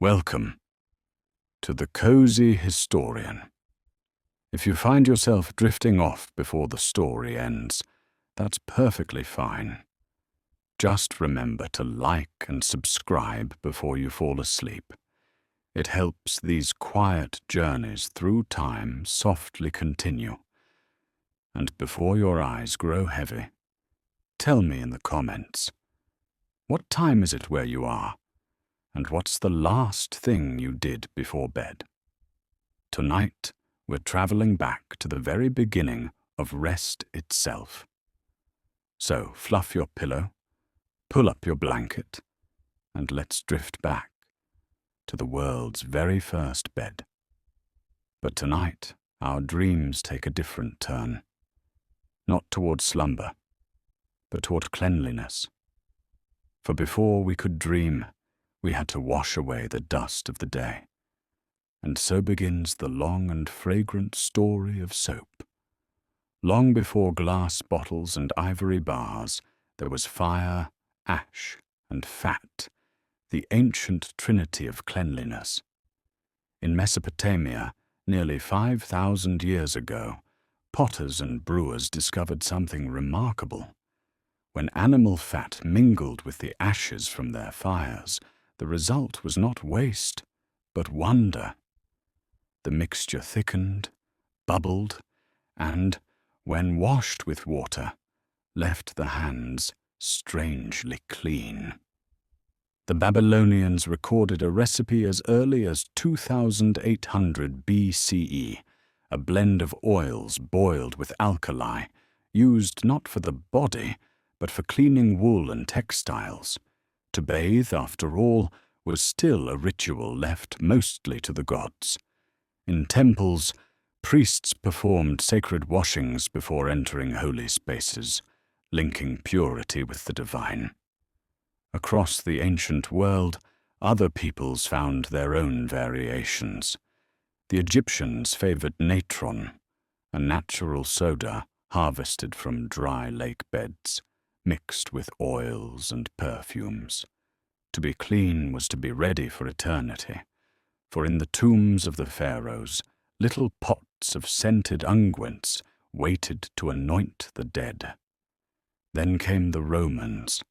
Welcome to the Cozy Historian. If you find yourself drifting off before the story ends, that's perfectly fine. Just remember to like and subscribe before you fall asleep. It helps these quiet journeys through time softly continue. And before your eyes grow heavy, tell me in the comments, what time is it where you are? And what's the last thing you did before bed? Tonight, we're traveling back to the very beginning of rest itself. So fluff your pillow, pull up your blanket, and let's drift back to the world's very first bed. But tonight, our dreams take a different turn. Not toward slumber, but toward cleanliness. For before we could dream, we had to wash away the dust of the day. And so begins the long and fragrant story of soap. Long before glass bottles and ivory bars, there was fire, ash, and fat, the ancient trinity of cleanliness. In Mesopotamia, nearly 5,000 years ago, potters and brewers discovered something remarkable. When animal fat mingled with the ashes from their fires, the result was not waste, but wonder. The mixture thickened, bubbled, and, when washed with water, left the hands strangely clean. The Babylonians recorded a recipe as early as 2800 BCE, a blend of oils boiled with alkali, used not for the body, but for cleaning wool and textiles. To bathe, after all, was still a ritual left mostly to the gods. In temples, priests performed sacred washings before entering holy spaces, linking purity with the divine. Across the ancient world, other peoples found their own variations. The Egyptians favored natron, a natural soda harvested from dry lake beds, mixed with oils and perfumes. To be clean was to be ready for eternity, for in the tombs of the pharaohs, little pots of scented unguents waited to anoint the dead. Then came the Romans,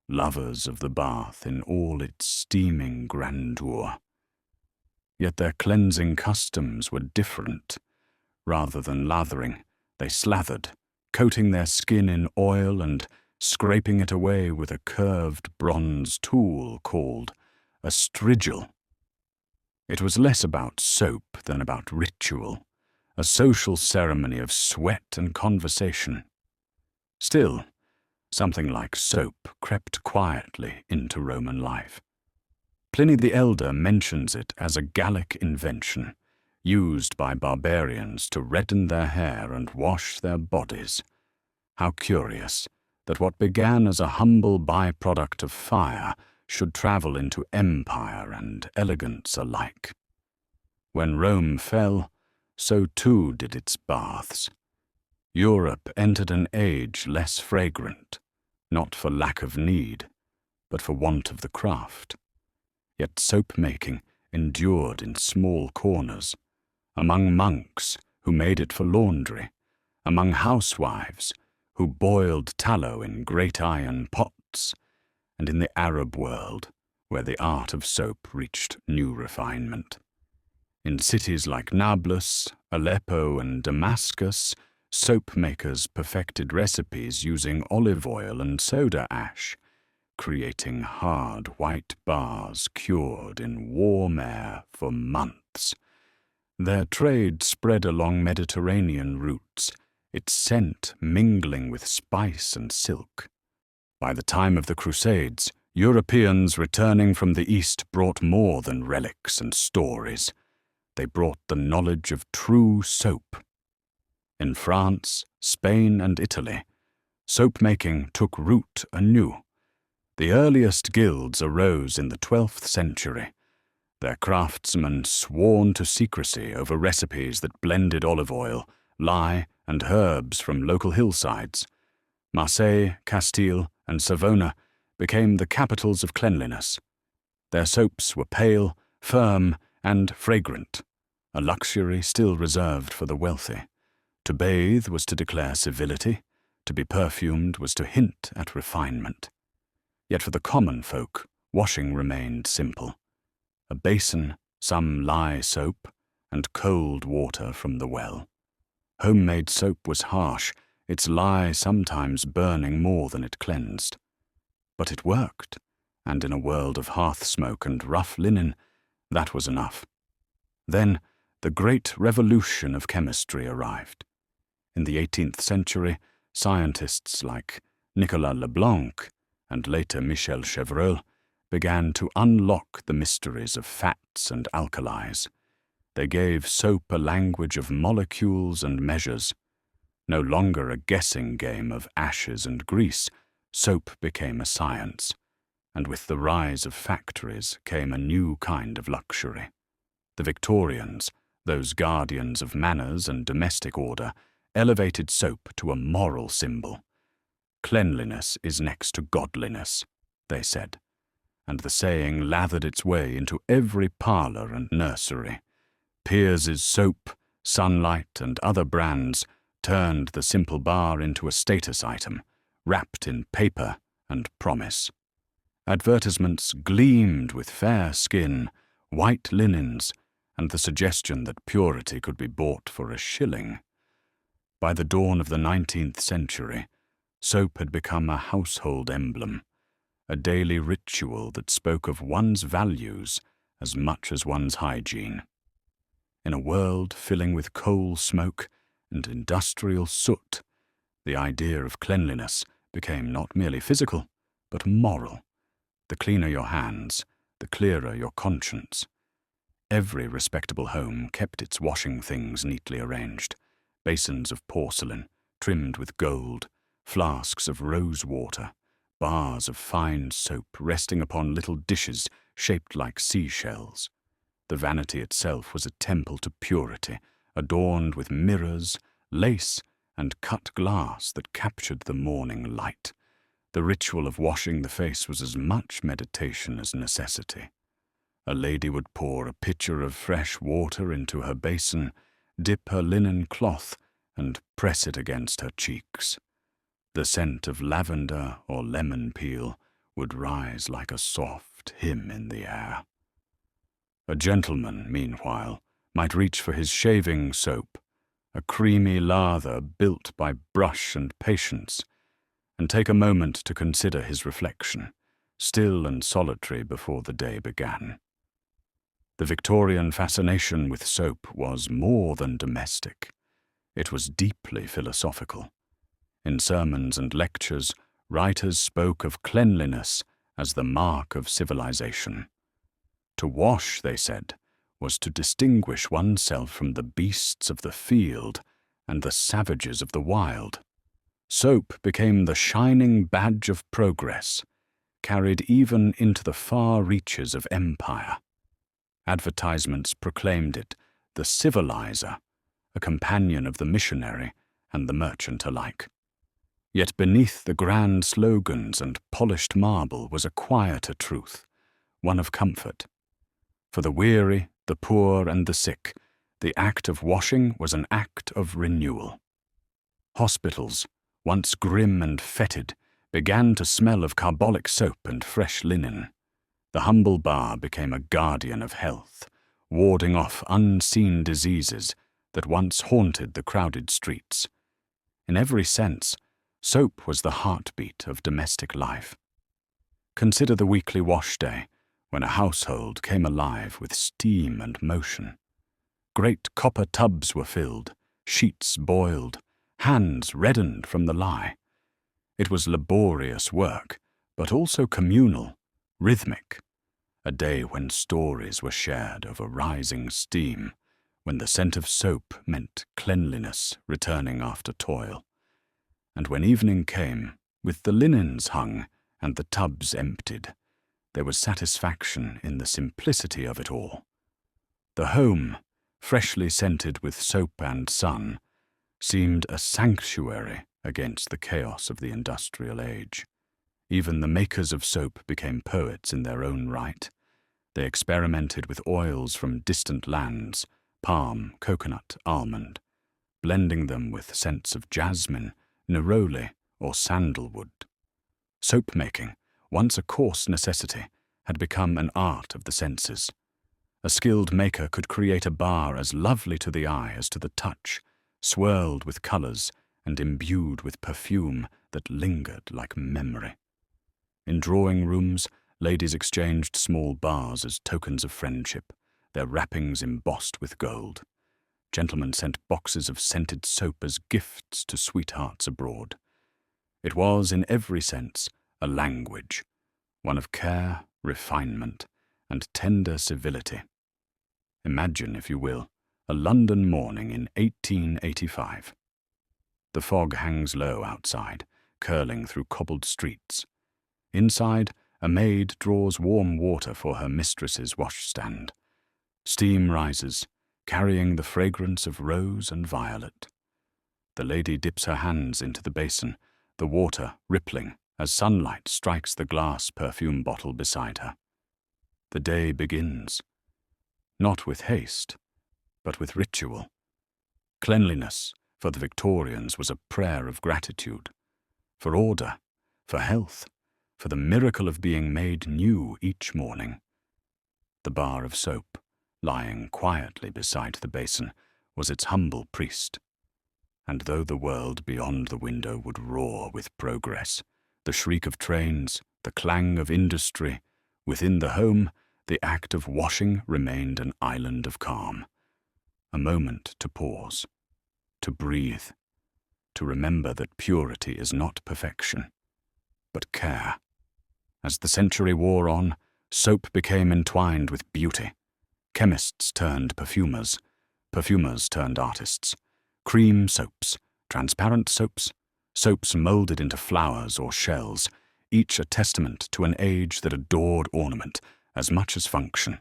lovers of the bath in all its steaming grandeur. Yet their cleansing customs were different. Rather than lathering, they slathered, coating their skin in oil and scraping it away with a curved bronze tool called a strigil. It was less about soap than about ritual, a social ceremony of sweat and conversation. Still, something like soap crept quietly into Roman life. Pliny the Elder mentions it as a Gallic invention, used by barbarians to redden their hair and wash their bodies. How curious that what began as a humble byproduct of fire should travel into empire and elegance alike. When Rome fell, so too did its baths. Europe entered an age less fragrant, not for lack of need, but for want of the craft. Yet soap-making endured in small corners, among monks who made it for laundry, among housewives who boiled tallow in great iron pots, and in the Arab world, where the art of soap reached new refinement. In cities like Nablus, Aleppo, and Damascus, soap makers perfected recipes using olive oil and soda ash, creating hard white bars cured in warm air for months. Their trade spread along Mediterranean routes, its scent mingling with spice and silk. By the time of the Crusades, Europeans returning from the East brought more than relics and stories. They brought the knowledge of true soap. In France, Spain, and Italy, soap-making took root anew. The earliest guilds arose in the 12th century, their craftsmen sworn to secrecy over recipes that blended olive oil, lye, and herbs from local hillsides. Marseille, Castile, and Savona became the capitals of cleanliness. Their soaps were pale, firm and fragrant, a luxury still reserved for the wealthy. To bathe was to declare civility, to be perfumed was to hint at refinement. Yet for the common folk, washing remained simple. A basin, some lye soap, and cold water from the well. Homemade soap was harsh, its lye sometimes burning more than it cleansed. But it worked, and in a world of hearth smoke and rough linen, that was enough. Then the great revolution of chemistry arrived. In the 18th century, scientists like Nicolas Leblanc and later Michel Chevreul began to unlock the mysteries of fats and alkalis. They gave soap a language of molecules and measures. No longer a guessing game of ashes and grease, soap became a science, and with the rise of factories came a new kind of luxury. The Victorians, those guardians of manners and domestic order, elevated soap to a moral symbol. Cleanliness is next to godliness, they said, and the saying lathered its way into every parlour and nursery. Pears's soap, Sunlight, and other brands turned the simple bar into a status item, wrapped in paper and promise. Advertisements gleamed with fair skin, white linens, and the suggestion that purity could be bought for a shilling. By the dawn of the 19th century, soap had become a household emblem, a daily ritual that spoke of one's values as much as one's hygiene. In a world filling with coal smoke and industrial soot, the idea of cleanliness became not merely physical, but moral. The cleaner your hands, the clearer your conscience. Every respectable home kept its washing things neatly arranged, basins of porcelain, trimmed with gold, flasks of rose water, bars of fine soap resting upon little dishes shaped like seashells. The vanity itself was a temple to purity, adorned with mirrors, lace, and cut glass that captured the morning light. The ritual of washing the face was as much meditation as necessity. A lady would pour a pitcher of fresh water into her basin, dip her linen cloth, and press it against her cheeks. The scent of lavender or lemon peel would rise like a soft hymn in the air. A gentleman, meanwhile, might reach for his shaving soap, a creamy lather built by brush and patience, and take a moment to consider his reflection, still and solitary before the day began. The Victorian fascination with soap was more than domestic. It was deeply philosophical. In sermons and lectures, writers spoke of cleanliness as the mark of civilization. To wash, they said, was to distinguish oneself from the beasts of the field and the savages of the wild. Soap became the shining badge of progress, carried even into the far reaches of empire. Advertisements proclaimed it the civilizer, a companion of the missionary and the merchant alike. Yet beneath the grand slogans and polished marble was a quieter truth, one of comfort. For the weary, the poor, and the sick, the act of washing was an act of renewal. Hospitals, once grim and fetid, began to smell of carbolic soap and fresh linen. The humble bar became a guardian of health, warding off unseen diseases that once haunted the crowded streets. In every sense, soap was the heartbeat of domestic life. Consider the weekly wash day, when a household came alive with steam and motion. Great copper tubs were filled, sheets boiled, hands reddened from the lye. It was laborious work, but also communal, rhythmic. A day when stories were shared over rising steam, when the scent of soap meant cleanliness returning after toil. And when evening came, with the linens hung and the tubs emptied, there was satisfaction in the simplicity of it all. The home, freshly scented with soap and sun, seemed a sanctuary against the chaos of the industrial age. Even the makers of soap became poets in their own right. They experimented with oils from distant lands, palm, coconut, almond, blending them with scents of jasmine, neroli, or sandalwood. Soap making, once a coarse necessity, had become an art of the senses. A skilled maker could create a bar as lovely to the eye as to the touch, swirled with colors and imbued with perfume that lingered like memory. In drawing rooms, ladies exchanged small bars as tokens of friendship, their wrappings embossed with gold. Gentlemen sent boxes of scented soap as gifts to sweethearts abroad. It was, in every sense, a language, one of care, refinement, and tender civility. Imagine, if you will, a London morning in 1885. The fog hangs low outside, curling through cobbled streets. Inside, a maid draws warm water for her mistress's washstand. Steam rises, carrying the fragrance of rose and violet. The lady dips her hands into the basin, the water rippling as sunlight strikes the glass perfume bottle beside her. The day begins, not with haste, but with ritual. Cleanliness, for the Victorians, was a prayer of gratitude, for order, for health, for the miracle of being made new each morning. The bar of soap, lying quietly beside the basin, was its humble priest. And though the world beyond the window would roar with progress, the shriek of trains, the clang of industry, within the home, the act of washing remained an island of calm. A moment to pause, to breathe, to remember that purity is not perfection, but care. As the century wore on, soap became entwined with beauty. Chemists turned perfumers, perfumers turned artists. Cream soaps, transparent soaps, soaps molded into flowers or shells, each a testament to an age that adored ornament as much as function.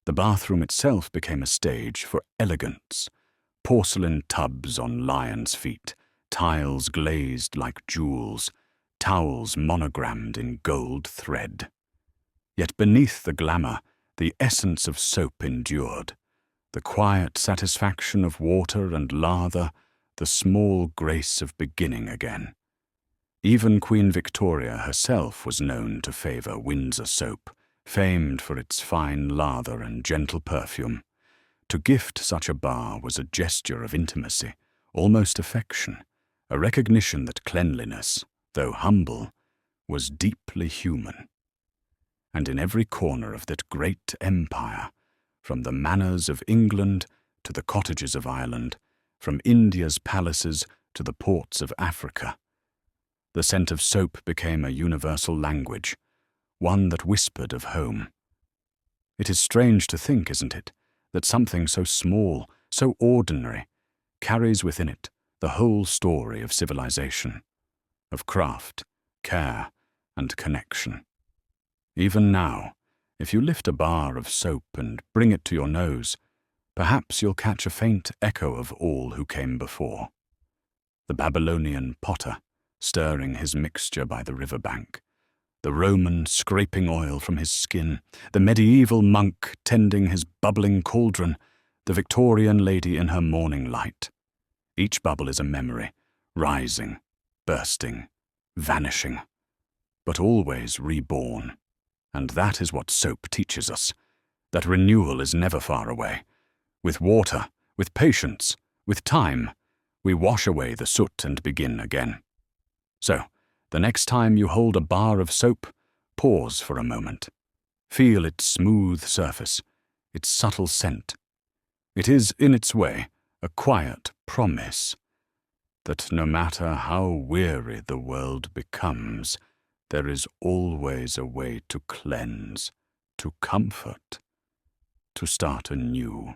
The bathroom itself became a stage for elegance. Porcelain tubs on lions' feet, tiles glazed like jewels, towels monogrammed in gold thread. Yet beneath the glamour, the essence of soap endured. The quiet satisfaction of water and lather, the small grace of beginning again. Even Queen Victoria herself was known to favor Windsor soap, famed for its fine lather and gentle perfume. To gift such a bar was a gesture of intimacy, almost affection, a recognition that cleanliness, though humble, was deeply human. And in every corner of that great empire, from the manors of England to the cottages of Ireland, from India's palaces to the ports of Africa, the scent of soap became a universal language, one that whispered of home. It is strange to think, isn't it, that something so small, so ordinary, carries within it the whole story of civilization, of craft, care, and connection. Even now, if you lift a bar of soap and bring it to your nose, perhaps you'll catch a faint echo of all who came before. The Babylonian potter, stirring his mixture by the river bank, the Roman scraping oil from his skin, the medieval monk tending his bubbling cauldron, the Victorian lady in her morning light. Each bubble is a memory, rising, bursting, vanishing, but always reborn. And that is what soap teaches us, that renewal is never far away. With water, with patience, with time, we wash away the soot and begin again. So, the next time you hold a bar of soap, pause for a moment. Feel its smooth surface, its subtle scent. It is, in its way, a quiet promise that no matter how weary the world becomes, there is always a way to cleanse, to comfort, to start anew.